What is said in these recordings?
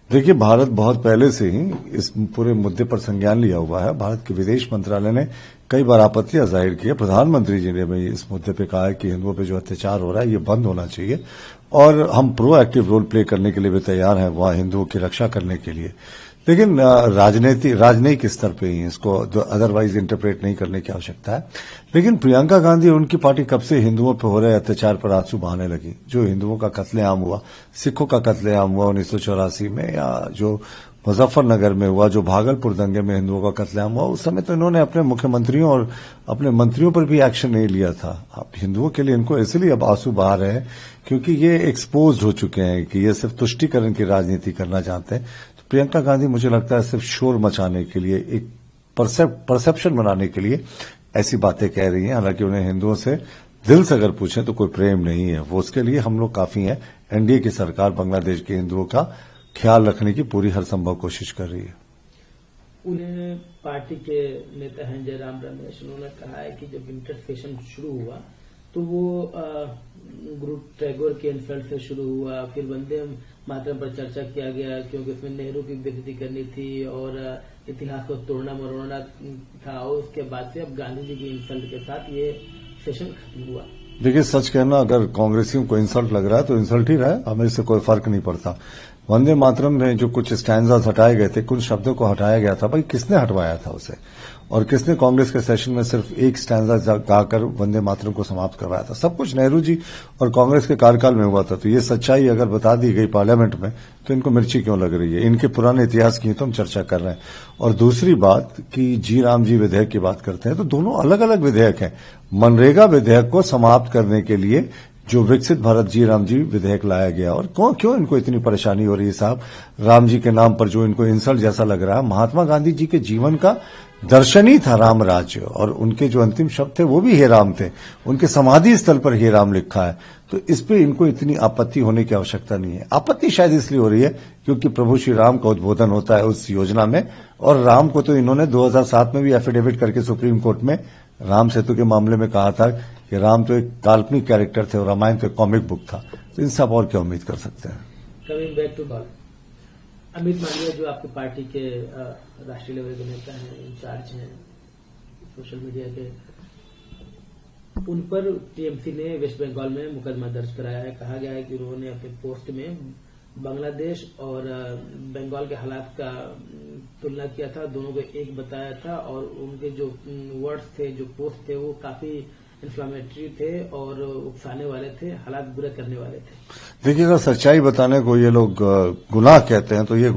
देखिए, भारत बहुत पहले से ही इस पूरे मुद्दे पर संज्ञान लिया हुआ है। भारत के विदेश मंत्रालय ने कई बार आपत्तियां जाहिर की है। प्रधानमंत्री जी ने भी इस मुद्दे पे कहा है कि हिंदुओं पे जो अत्याचार हो रहा है ये बंद होना चाहिए और हम प्रोएक्टिव रोल प्ले करने के लिए भी तैयार हैं वहां हिंदुओं की रक्षा करने के लिए। लेकिन राजनयिक स्तर पे ही इसको अदरवाइज इंटरप्रेट नहीं करने की आवश्यकता है। लेकिन प्रियंका गांधी और उनकी पार्टी कब से हिंदुओं पर हो रहे अत्याचार पर आंसू बहाने लगी। जो हिंदुओं का कत्लेआम हुआ, सिखों का कत्लेआम हुआ 1984 में, या जो मुजफ्फरनगर में हुआ, जो भागलपुर दंगे में हिंदुओं का कत्लेआम हुआ, उस समय तो इन्होंने अपने मुख्यमंत्रियों और अपने मंत्रियों पर भी एक्शन नहीं लिया था। अब हिंदुओं के लिए इनको इसलिए अब आंसू बहा रहे हैं क्योंकि ये एक्सपोज हो चुके हैं कि ये सिर्फ तुष्टीकरण की राजनीति करना चाहते हैं। प्रियंका गांधी मुझे लगता है सिर्फ शोर मचाने के लिए, एक परसेप्शन बनाने के लिए ऐसी बातें कह रही हैं। हालांकि उन्हें हिंदुओं से दिल से अगर पूछें तो कोई प्रेम नहीं है। वो उसके लिए हम लोग काफी हैं। एनडीए की सरकार बांग्लादेश के हिंदुओं का ख्याल रखने की पूरी हर संभव कोशिश कर रही है। उन्हें पार्टी के नेता हैं जयराम रमेश, उन्होंने कहा है कि जब विंटर सेशन शुरू हुआ तो वो गुरु टैगोर के इंसल्ट से शुरू हुआ, फिर वंदे मातरम पर चर्चा किया गया क्योंकि उसमें नेहरू की बेइज्जती करनी थी और इतिहास को तोड़ना मरोड़ना था, और उसके बाद से अब गांधी जी की इंसल्ट के साथ ये सेशन खत्म हुआ। देखिए, सच कहना, अगर कांग्रेसियों को इंसल्ट लग रहा है तो इंसल्ट ही रहा है, हमें इससे कोई फर्क नहीं पड़ता। वंदे मातरम में जो कुछ स्टैंजास हटाए गए थे, कुछ शब्दों को हटाया गया था, भाई किसने हटवाया था उसे, और किसने कांग्रेस के सेशन में सिर्फ एक स्टैंजा गाकर वंदे मातरम को समाप्त करवाया था। सब कुछ नेहरू जी और कांग्रेस के कार्यकाल में हुआ था। तो ये सच्चाई अगर बता दी गई पार्लियामेंट में तो इनको मिर्ची क्यों लग रही है? इनके पुराने इतिहास की तो हम चर्चा कर रहे हैं। और दूसरी बात कि जी राम जी विधेयक की बात करते हैं तो दोनों अलग अलग विधेयक हैं। मनरेगा विधेयक को समाप्त करने के लिए जो विकसित भारत जी राम जी विधेयक लाया गया, और क्यों इनको इतनी परेशानी हो रही है साहब? राम जी के नाम पर जो इनको इंसल्ट जैसा लग रहा है, महात्मा गांधी जी के जीवन का दर्शन ही था राम राज्य, और उनके जो अंतिम शब्द थे वो भी हे राम थे। उनके समाधि स्थल पर हे राम लिखा है। तो इस पे इनको इतनी आपत्ति होने की आवश्यकता नहीं है। आपत्ति शायद इसलिए हो रही है क्योंकि प्रभु श्री राम का उद्बोधन होता है उस योजना में, और राम को तो इन्होंने 2007 में भी एफिडेविट करके सुप्रीम कोर्ट में राम सेतु के मामले में कहा था कि राम तो एक काल्पनिक कैरेक्टर थे और रामायण तो एक कॉमिक बुक था। तो इनसे आप और क्या उम्मीद कर सकते हैं? Coming back to ball, Amit Malviya जो आपकी पार्टी के राष्ट्रीय लेवल के नेता हैं, इंचार्ज हैं सोशल मीडिया के, उन पर टीएमसी ने वेस्ट बंगाल में मुकदमा दर्ज कराया है। कहा गया है कि उन्होंने अपने पोस्ट में बांग्लादेश और बंगाल के हालात का तुलना किया था, दोनों को एक बताया था, और उनके जो वर्ड्स थे, जो पोस्ट थे, वो काफी इन्फ्लामेटरी थे और उकसाने वाले थे, हालात बुरे करने वाले थे। देखिए, अगर सच्चाई बताने को ये लोग गुनाह कहते हैं तो ये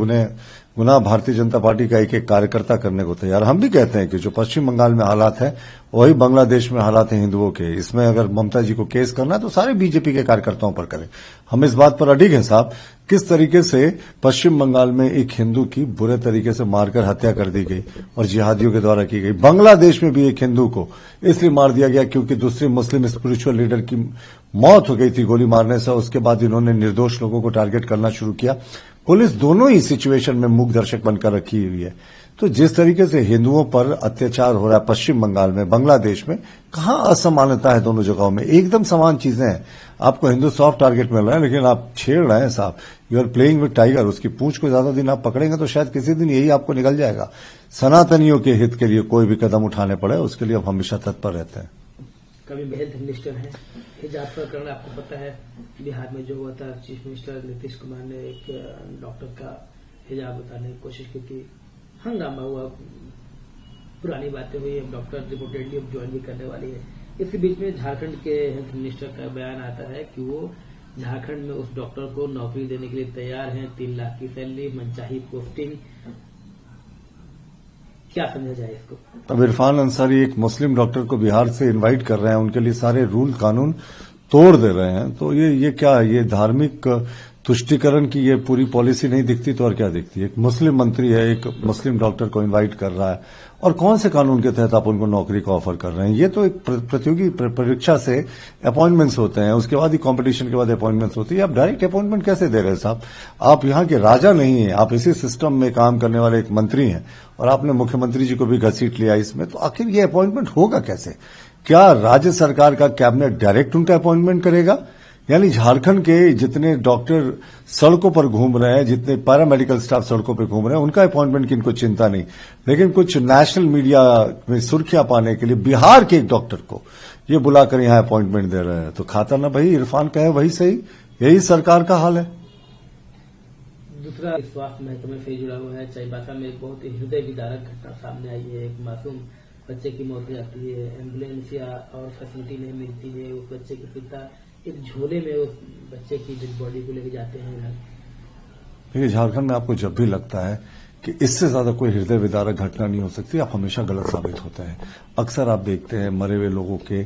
गुनाह भारतीय जनता पार्टी का एक एक कार्यकर्ता करने को तैयार। हम भी कहते हैं कि जो पश्चिम बंगाल में हालात है वही बांग्लादेश में हालात हैं हिंदुओं के। इसमें अगर ममता जी को केस करना है तो सारे बीजेपी के कार्यकर्ताओं पर करें। हम इस बात पर अडिग हैं साहब, किस तरीके से पश्चिम बंगाल में एक हिंदू की बुरे तरीके से मारकर हत्या कर दी गई और जिहादियों के द्वारा की गई। बांग्लादेश में भी एक हिंदू को इसलिए मार दिया गया क्योंकि दूसरे मुस्लिम स्पिरिचुअल लीडर की मौत हो गई थी गोली मारने से। उसके बाद इन्होंने निर्दोष लोगों को टारगेट करना शुरू किया। पुलिस दोनों ही सिचुएशन में मूक दर्शक बनकर रखी हुई है। तो जिस तरीके से हिंदुओं पर अत्याचार हो रहा है पश्चिम बंगाल में, बांग्लादेश में, कहां असमानता है दोनों जगहों में? एकदम समान चीजें हैं। आपको हिंदू सॉफ्ट टारगेट मिल रहा है लेकिन आप छेड़ रहे हैं साहब। You are playing with tiger. उसकी पूंछ को ज्यादा दिन आप पकड़ेंगे तो शायद किसी दिन यही आपको निकल जाएगा। सनातनियों के हित के लिए कोई भी कदम उठाने पड़े उसके लिए हम हमेशा तत्पर रहते हैं। कभी हेल्थ मिनिस्टर हैं, हिजाब प्रकरण आपको पता है बिहार में जो हुआ था, चीफ मिनिस्टर नीतीश कुमार ने एक डॉक्टर का हिजाब उतारने की कोशिश की थी, हंगामा हुआ, पुरानी बातें हुई। अब डॉक्टर रिपोर्टेडली अब ज्वाइन भी करने वाली है। इसी बीच में झारखंड के हेल्थ मिनिस्टर का बयान आता है कि वो झारखंड में उस डॉक्टर को नौकरी देने के लिए तैयार हैं, 3 लाख की सैलरी, मनचाही पोस्टिंग। क्या समझा जाए इसको? अब इरफान अंसारी एक मुस्लिम डॉक्टर को बिहार से इनवाइट कर रहे हैं, उनके लिए सारे रूल कानून तोड़ दे रहे हैं। तो ये क्या, ये धार्मिक तुष्टीकरण की ये पूरी पॉलिसी नहीं दिखती तो और क्या दिखती है? एक मुस्लिम मंत्री है, एक मुस्लिम डॉक्टर को इनवाइट कर रहा है, और कौन से कानून के तहत आप उनको नौकरी का ऑफर कर रहे हैं? ये तो एक प्रतियोगी परीक्षा से अपॉइंटमेंट्स होते हैं, उसके बाद ही कंपटीशन के बाद अपॉइंटमेंट्स होती है। आप डायरेक्ट अपॉइंटमेंट कैसे दे रहे हैं साहब? आप यहाँ के राजा नहीं है, आप इसी सिस्टम में काम करने वाले एक मंत्री हैं, और आपने मुख्यमंत्री जी को भी घसीट लिया इसमें। तो आखिर ये अपॉइंटमेंट होगा कैसे? क्या राज्य सरकार का कैबिनेट डायरेक्ट उनका अपॉइंटमेंट करेगा यानी झारखंड के जितने डॉक्टर सड़कों पर घूम रहे हैं, जितने पैरामेडिकल स्टाफ सड़कों पर घूम रहे हैं, उनका अपॉइंटमेंट की इनको चिंता नहीं। लेकिन कुछ नेशनल मीडिया में सुर्खियां पाने के लिए बिहार के एक डॉक्टर को ये बुलाकर यहां अपॉइंटमेंट दे रहे हैं। तो खाता ना भाई, इरफान कहे वही सही, यही सरकार का हाल है। दूसरा, स्वास्थ्य महकमे से जुड़ा हुआ है। चाईबासा में एक बहुत ही हृदय विदारक घटना सामने आई है। एक मासूम बच्चे की मौत हो जाती है, एम्बुलेंस या और फैसिलिटी नहीं मिलती है। उस बच्चे के पिता एक झोले में उस बच्चे की डेड बॉडी को लेकर जाते हैं। देखिए, झारखंड में आपको जब भी लगता है कि इससे ज्यादा कोई हृदय विदारक घटना नहीं हो सकती, आप हमेशा गलत साबित होते हैं। अक्सर आप देखते हैं मरे हुए लोगों के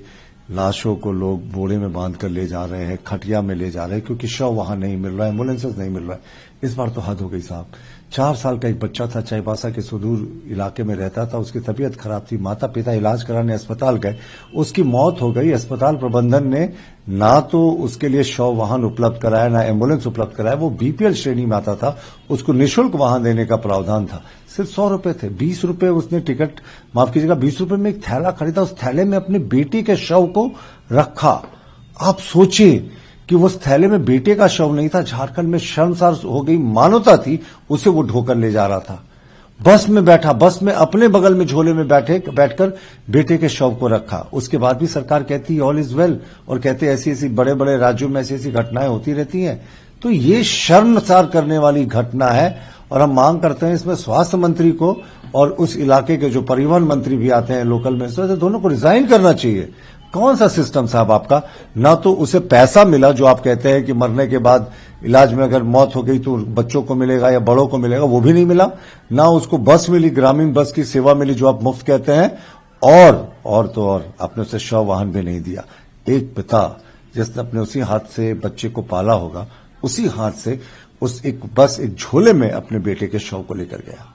लाशों को लोग बोरे में बांध कर ले जा रहे हैं, खटिया में ले जा रहे हैं, क्योंकि शव वहां नहीं मिल रहा है, एम्बुलेंसेस नहीं मिल रहा है। इस बार तो हद हो गई साहब। 4 साल का एक बच्चा था, चाईबासा के सुदूर इलाके में रहता था, उसकी तबीयत खराब थी, माता पिता इलाज कराने अस्पताल गए, उसकी मौत हो गई। अस्पताल प्रबंधन ने ना तो उसके लिए शव वाहन उपलब्ध कराया, ना एम्बुलेंस उपलब्ध कराया। वो बीपीएल श्रेणी में आता था, उसको निःशुल्क वाहन देने का प्रावधान था। सिर्फ 100 रुपए थे, 20 रुपए उसने टिकट, माफ कीजिएगा, 20 रुपए में एक थैला खरीदा, उस थैले में अपने बेटी के शव को रखा। आप सोचिए कि उस थैले में बेटे का शव नहीं था। झारखंड में शर्मसार हो गई मानवता थी, उसे वो ढोकर ले जा रहा था। बस में बैठा, बस में अपने बगल में झोले में बैठकर बेटे के शव को रखा। उसके बाद भी सरकार कहती ऑल इज वेल, और कहते ऐसी ऐसी बड़े बड़े राज्यों में ऐसी ऐसी घटनाएं होती रहती हैं। तो ये शर्मसार करने वाली घटना है, और हम मांग करते हैं इसमें स्वास्थ्य मंत्री को और उस इलाके के जो परिवहन मंत्री भी आते हैं लोकल में, दोनों को रिजाइन करना चाहिए। कौन सा सिस्टम साहब आपका? ना तो उसे पैसा मिला, जो आप कहते हैं कि मरने के बाद इलाज में अगर मौत हो गई तो बच्चों को मिलेगा या बड़ों को मिलेगा, वो भी नहीं मिला। ना उसको बस मिली, ग्रामीण बस की सेवा मिली जो आप मुफ्त कहते हैं, और आपने उसे शव वाहन भी नहीं दिया। एक पिता जिसने अपने उसी हाथ से बच्चे को पाला होगा, उसी हाथ से एक झोले में अपने बेटे के शव को लेकर गया।